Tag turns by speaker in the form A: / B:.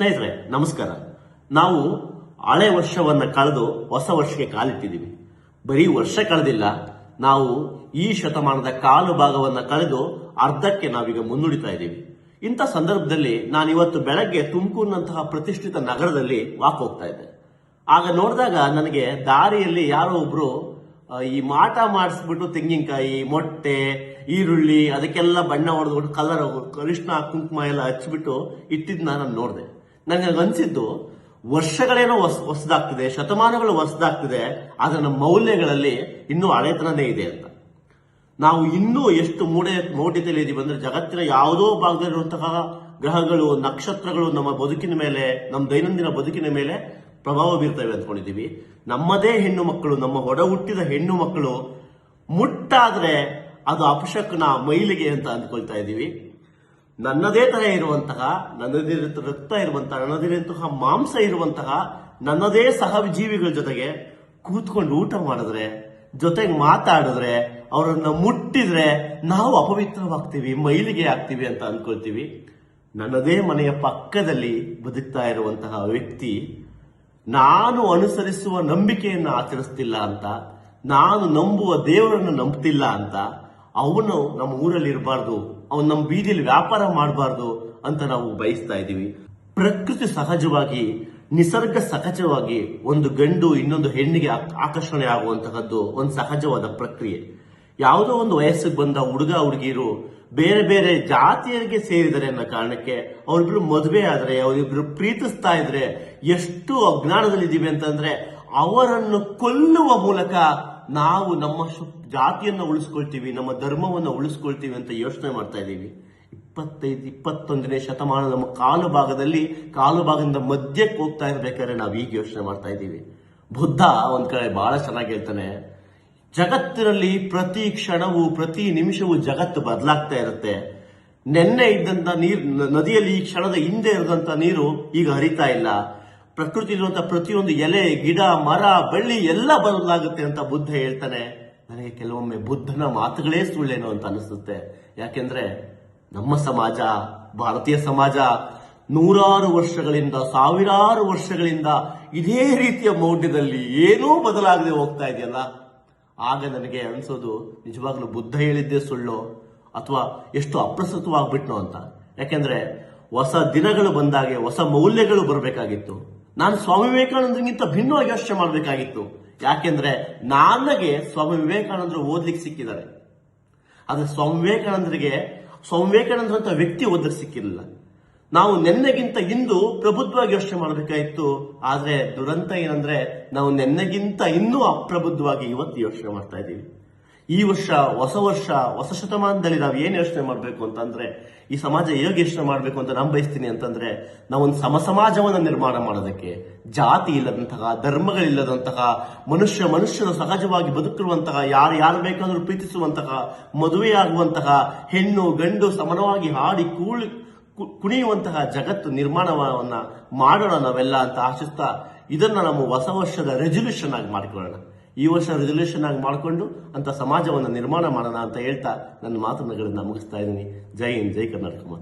A: ಸ್ನೇಹಿತರೆ ನಮಸ್ಕಾರ. ನಾವು ಹಳೆ ವರ್ಷವನ್ನ ಕಳೆದು ಹೊಸ ವರ್ಷಕ್ಕೆ ಕಾಲಿಟ್ಟಿದ್ದೀವಿ. ಬರೀ ವರ್ಷ ಕಳೆದಿಲ್ಲ, ನಾವು ಈ ಶತಮಾನದ ಕಾಲು ಭಾಗವನ್ನ ಕಳೆದು ಅರ್ಧಕ್ಕೆ ನಾವೀಗ ಮುನ್ನುಡಿತಾ ಇದ್ದೀವಿ. ಇಂಥ ಸಂದರ್ಭದಲ್ಲಿ ನಾನಿವತ್ತು ಬೆಳಗ್ಗೆ ತುಮಕೂರಿನಂತಹ ಪ್ರತಿಷ್ಠಿತ ನಗರದಲ್ಲಿ ವಾಕ್ ಹೋಗ್ತಾ ಇದ್ದೆ. ಆಗ ನೋಡಿದಾಗ ನನಗೆ ದಾರಿಯಲ್ಲಿ ಯಾರೋ ಒಬ್ರು ಈ ಮಾಟ ಮಾಡಿಸ್ಬಿಟ್ಟು ತೆಂಗಿನಕಾಯಿ, ಮೊಟ್ಟೆ, ಈರುಳ್ಳಿ ಅದಕ್ಕೆಲ್ಲ ಬಣ್ಣ ಹೊಡೆದ್ಬಿಟ್ಟು ಕಲರ್ ಕರಿಷ್ಣ ಕುಂಕುಮ ಎಲ್ಲ ಹಚ್ಚಿಬಿಟ್ಟು ಇಟ್ಟಿದ್ನ ನಾನು ನೋಡಿದೆ. ನನಗೆ ಅನ್ಸಿದ್ದು ವರ್ಷಗಳೇನೋ ಹೊಸದಾಗ್ತಿದೆ, ಶತಮಾನಗಳು ಹೊಸದಾಗ್ತಿದೆ, ಆದ್ರೆ ನಮ್ಮ ಮೌಲ್ಯಗಳಲ್ಲಿ ಇನ್ನೂ ಹಳೆತನದೇ ಇದೆ ಅಂತ. ನಾವು ಇನ್ನೂ ಎಷ್ಟು ಮೌಢ್ಯತೆಯಲ್ಲಿ ಇದೀವಿ ಅಂದ್ರೆ ಜಗತ್ತಿನ ಯಾವುದೋ ಭಾಗದಲ್ಲಿರುವಂತಹ ಗ್ರಹಗಳು, ನಕ್ಷತ್ರಗಳು ನಮ್ಮ ಬದುಕಿನ ಮೇಲೆ, ನಮ್ಮ ದೈನಂದಿನ ಬದುಕಿನ ಮೇಲೆ ಪ್ರಭಾವ ಬೀರ್ತವೆ ಅಂದ್ಕೊಂಡಿದೀವಿ. ನಮ್ಮದೇ ಹೆಣ್ಣು ಮಕ್ಕಳು, ನಮ್ಮ ಒಡ ಹುಟ್ಟಿದ ಹೆಣ್ಣು ಮಕ್ಕಳು ಮುಟ್ಟಾದ್ರೆ ಅದು ಅಪಶಕನ, ಮೈಲಿಗೆ ಅಂತ ಅಂದ್ಕೊಳ್ತಾ ಇದ್ದೀವಿ. ನನ್ನದೇ ತರ ಇರುವಂತಹ, ನನ್ನದೇ ರಕ್ತ ಇರುವಂತಹ, ನನ್ನದೇ ಮಾಂಸ ಇರುವಂತಹ, ನನ್ನದೇ ಸಹಜೀವಿಗಳ ಜೊತೆಗೆ ಕೂತ್ಕೊಂಡು ಊಟ ಮಾಡಿದ್ರೆ, ಜೊತೆಗೆ ಮಾತಾಡಿದ್ರೆ, ಅವರನ್ನ ಮುಟ್ಟಿದ್ರೆ ನಾವು ಅಪವಿತ್ರವಾಗ್ತೀವಿ, ಮೈಲಿಗೆ ಆಗ್ತೀವಿ ಅಂತ ಅನ್ಕೊಳ್ತೀವಿ. ನನ್ನದೇ ಮನೆಯ ಪಕ್ಕದಲ್ಲಿ ಬದುಕ್ತಾ ಇರುವಂತಹ ವ್ಯಕ್ತಿ ನಾನು ಅನುಸರಿಸುವ ನಂಬಿಕೆಯನ್ನು ಆಚರಿಸ್ತಿಲ್ಲ ಅಂತ, ನಾನು ನಂಬುವ ದೇವರನ್ನು ನಂಬ್ತಿಲ್ಲ ಅಂತ, ಅವನು ನಮ್ಮ ಊರಲ್ಲಿ ಇರಬಾರ್ದು, ಅವನು ನಮ್ಮ ಬೀದಿಯಲ್ಲಿ ವ್ಯಾಪಾರ ಮಾಡಬಾರ್ದು ಅಂತ ನಾವು ಬಯಸ್ತಾ ಇದ್ದೀವಿ. ಪ್ರಕೃತಿ ಸಹಜವಾಗಿ, ನಿಸರ್ಗ ಸಹಜವಾಗಿ ಒಂದು ಗಂಡು ಇನ್ನೊಂದು ಹೆಣ್ಣಿಗೆ ಆಕರ್ಷಣೆ ಆಗುವಂತಹದ್ದು ಒಂದು ಸಹಜವಾದ ಪ್ರಕ್ರಿಯೆ. ಯಾವುದೋ ಒಂದು ವಯಸ್ಸಿಗೆ ಬಂದ ಹುಡುಗ ಹುಡುಗಿರು ಬೇರೆ ಬೇರೆ ಜಾತಿಯರಿಗೆ ಸೇರಿದರೆ ಅನ್ನೋ ಕಾರಣಕ್ಕೆ ಅವರಿಬ್ರು ಮದುವೆ ಆದ್ರೆ, ಅವರಿಬ್ರು ಪ್ರೀತಿಸ್ತಾ ಇದ್ರೆ ಎಷ್ಟು ಅಜ್ಞಾನದಲ್ಲಿದ್ದೀವಿ ಅಂತಂದ್ರೆ ಅವರನ್ನು ಕೊಲ್ಲುವ ಮೂಲಕ ನಾವು ನಮ್ಮ ಜಾತಿಯನ್ನ ಉಳಿಸ್ಕೊಳ್ತೀವಿ, ನಮ್ಮ ಧರ್ಮವನ್ನ ಉಳಿಸ್ಕೊಳ್ತೀವಿ ಅಂತ ಯೋಚನೆ ಮಾಡ್ತಾ ಇದ್ದೀವಿ. 21ನೇ ಶತಮಾನ ನಮ್ಮ ಕಾಲು ಭಾಗದಿಂದ ಮಧ್ಯಕ್ಕೆ ಹೋಗ್ತಾ ಇರ್ಬೇಕಾದ್ರೆ ನಾವು ಈಗ ಯೋಚನೆ ಮಾಡ್ತಾ ಇದ್ದೀವಿ. ಬುದ್ಧ ಒಂದ್ ಕಡೆ ಬಹಳ ಚೆನ್ನಾಗಿ ಹೇಳ್ತಾನೆ, ಜಗತ್ತಿನಲ್ಲಿ ಪ್ರತಿ ಕ್ಷಣವೂ ಪ್ರತಿ ನಿಮಿಷವೂ ಜಗತ್ತು ಬದಲಾಗ್ತಾ ಇರುತ್ತೆ. ನೆನ್ನೆ ಇದ್ದಂತ ನದಿಯಲ್ಲಿ ಈ ಕ್ಷಣದ ಹಿಂದೆ ಇರದಂತ ನೀರು ಈಗ ಹರಿತಾ ಇಲ್ಲ. ಪ್ರಕೃತಿಲಿರುವಂತಹ ಪ್ರತಿಯೊಂದು ಎಲೆ, ಗಿಡ, ಮರ, ಬಳ್ಳಿ ಎಲ್ಲ ಬದಲಾಗುತ್ತೆ ಅಂತ ಬುದ್ಧ ಹೇಳ್ತಾನೆ. ನನಗೆ ಕೆಲವೊಮ್ಮೆ ಬುದ್ಧನ ಮಾತುಗಳೇ ಸುಳ್ಳೇನೋ ಅಂತ ಅನಿಸುತ್ತೆ. ಯಾಕೆಂದ್ರೆ ನಮ್ಮ ಸಮಾಜ, ಭಾರತೀಯ ಸಮಾಜ ನೂರಾರು ವರ್ಷಗಳಿಂದ, ಸಾವಿರಾರು ವರ್ಷಗಳಿಂದ ಇದೇ ರೀತಿಯ ಮೌಢ್ಯದಲ್ಲಿ ಏನೂ ಬದಲಾಗದೆ ಹೋಗ್ತಾ ಇದೆಯಲ್ಲ. ಆಗ ನನಗೆ ಅನ್ಸೋದು ನಿಜವಾಗ್ಲೂ ಬುದ್ಧ ಹೇಳಿದ್ದೇ ಸುಳ್ಳು ಅಥವಾ ಎಷ್ಟು ಅಪ್ರಸ್ತುತವಾಗ್ಬಿಟ್ನೋ ಅಂತ. ಯಾಕೆಂದ್ರೆ ಹೊಸ ದಿನಗಳು ಬಂದಾಗೆ ಹೊಸ ಮೌಲ್ಯಗಳು ಬರಬೇಕಾಗಿತ್ತು. ನಾನು ಸ್ವಾಮಿ ವಿವೇಕಾನಂದರಿಗಿಂತ ಭಿನ್ನವಾಗಿ ಯೋಚನೆ ಮಾಡಬೇಕಾಗಿತ್ತು. ಯಾಕೆಂದ್ರೆ ನನಗೆ ಸ್ವಾಮಿ ವಿವೇಕಾನಂದರು ಓದ್ಲಿಕ್ಕೆ ಸಿಕ್ಕಿದ್ದಾರೆ, ಆದ್ರೆ ಸ್ವಾಮಿ ವಿವೇಕಾನಂದರಂತ ವ್ಯಕ್ತಿ ಓದಲಿಕ್ಕೆ ಸಿಕ್ಕಿರಲಿಲ್ಲ. ನಾವು ನೆನ್ನೆಗಿಂತ ಇಂದು ಪ್ರಬುದ್ಧವಾಗಿ ಯೋಚನೆ ಮಾಡಬೇಕಾಗಿತ್ತು. ಆದ್ರೆ ದುರಂತ ಏನಂದ್ರೆ ನಾವು ನೆನ್ನೆಗಿಂತ ಇನ್ನೂ ಅಪ್ರಬುದ್ಧವಾಗಿ ಇವತ್ತು ಯೋಚನೆ ಮಾಡ್ತಾ ಇದ್ದೀವಿ. ಈ ವರ್ಷ, ಹೊಸ ಶತಮಾನದಲ್ಲಿ ನಾವು ಏನ್ ಯೋಚನೆ ಮಾಡಬೇಕು ಅಂತಂದ್ರೆ, ಈ ಸಮಾಜ ಹೇಗೆ ಯೋಚನೆ ಮಾಡಬೇಕು ಅಂತ ನಾನು ಬಯಸ್ತೀನಿ ಅಂತಂದ್ರೆ, ನಾವೊಂದು ಸಮಾಜವನ್ನ ನಿರ್ಮಾಣ ಮಾಡೋದಕ್ಕೆ, ಜಾತಿ ಇಲ್ಲದಂತಹ, ಧರ್ಮಗಳಿಲ್ಲದಂತಹ, ಮನುಷ್ಯರು ಸಹಜವಾಗಿ ಬದುಕಿರುವಂತಹ, ಯಾರು ಬೇಕಾದರೂ ಪ್ರೀತಿಸುವಂತಹ, ಮದುವೆಯಾಗುವಂತಹ, ಹೆಣ್ಣು ಗಂಡು ಸಮಾನವಾಗಿ ಹಾಡಿ ಕುಣಿಯುವಂತಹ ಜಗತ್ತು ನಿರ್ಮಾಣವನ್ನ ಮಾಡೋಣ ನಾವೆಲ್ಲ ಅಂತ ಆಶಿಸ್ತಾ, ಇದನ್ನ ನಮ್ಮ ಹೊಸ ವರ್ಷದ ರೆಸಲ್ಯೂಷನ್ ಆಗಿ ಮಾಡಿಕೊಳ್ಳೋಣ. ಈ ವರ್ಷ ರೆಸಲ್ಯೂಷನ್ ಆಗಿ ಮಾಡಿಕೊಂಡು ಅಂತ ಸಮಾಜವನ್ನು ನಿರ್ಮಾಣ ಮಾಡೋಣ ಅಂತ ಹೇಳ್ತಾ ನನ್ನ ಮಾತುಗಳನ್ನ ಮುಗಿಸ್ತಾ ಇದ್ದೀನಿ. ಜೈ ಹಿಂದ್, ಜೈ ಕರ್ನಾಟಕ ಮಾತೆ.